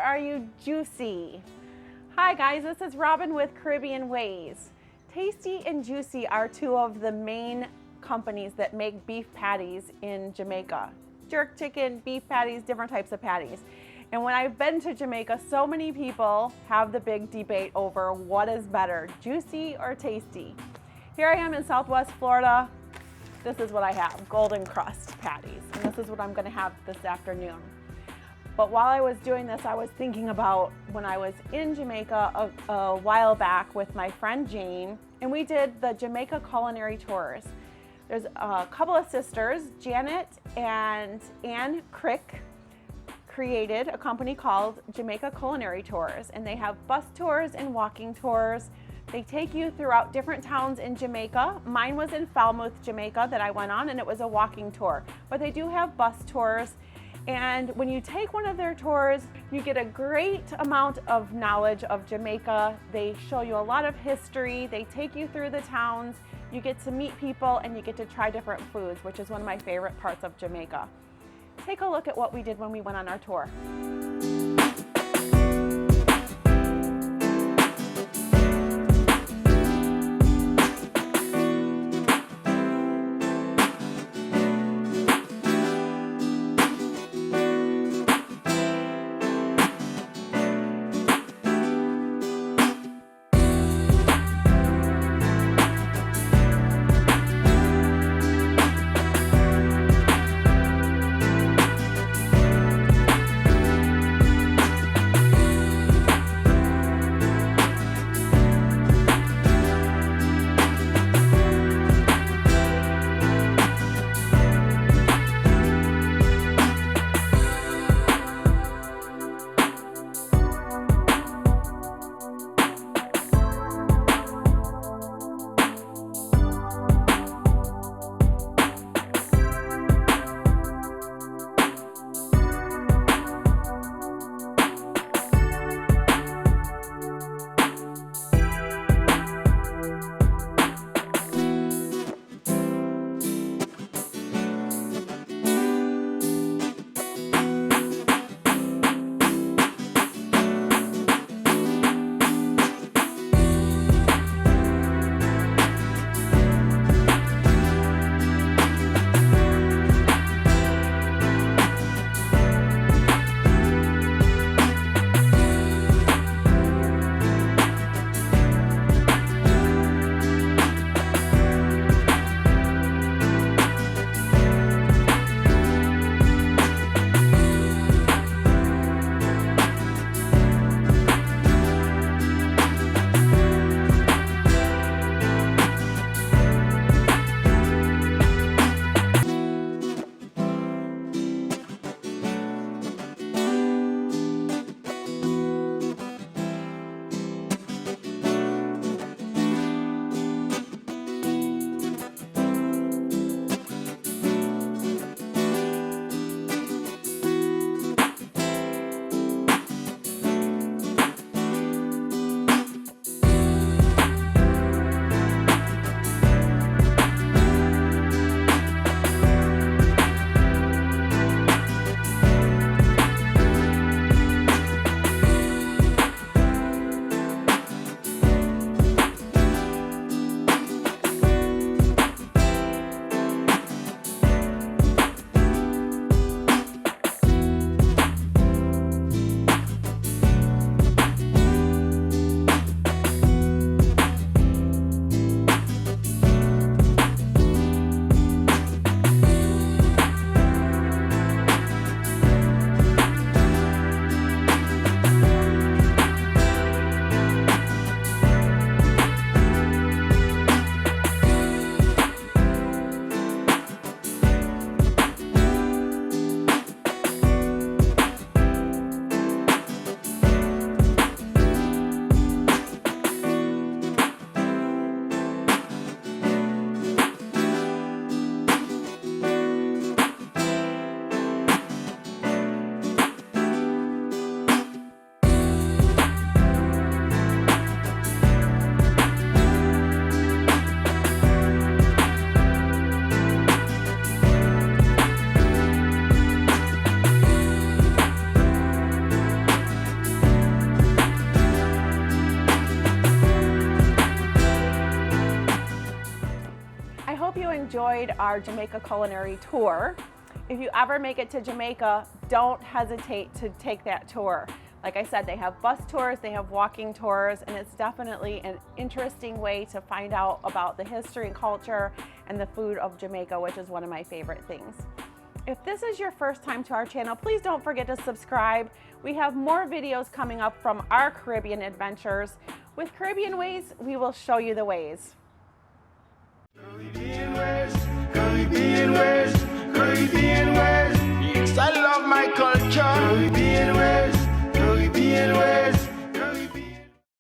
are you juicy? Hi guys, this is Robyn with Caribbean Wayz. Tasty and Juicy are two of the main companies that make beef patties in Jamaica. Jerk chicken, beef patties, different types of patties. And when I've been to Jamaica, so many people have the big debate over what is better, juicy or tasty. Here I am in Southwest Florida. This is what I have, golden crust patties. And this is what I'm gonna have this afternoon. But while I was doing this, I was thinking about when I was in Jamaica a while back with my friend Jane, and we did the Jamaica Culinary Tours. There's a couple of sisters, Janet and Anne Crick, created a company called Jamaica Culinary Tours, and they have bus tours and walking tours. They take you throughout different towns in Jamaica. Mine was in Falmouth, Jamaica that I went on, and it was a walking tour. But they do have bus tours. And when you take one of their tours, you get a great amount of knowledge of Jamaica. They show you a lot of history. They take you through the towns. You get to meet people and you get to try different foods, which is one of my favorite parts of Jamaica. Take a look at what we did when we went on our tour. enjoyed our Jamaica Culinary Tour. If you ever make it to Jamaica, don't hesitate to take that tour. Like I said, they have bus tours, they have walking tours, and it's definitely an interesting way to find out about the history and culture and the food of Jamaica, which is one of my favorite things. If this is your first time to our channel, please don't forget to subscribe. We have more videos coming up from our Caribbean adventures. With Caribbean Wayz, we will show you the ways. Caribbean Wayz, Caribbean Wayz, Caribbean Wayz.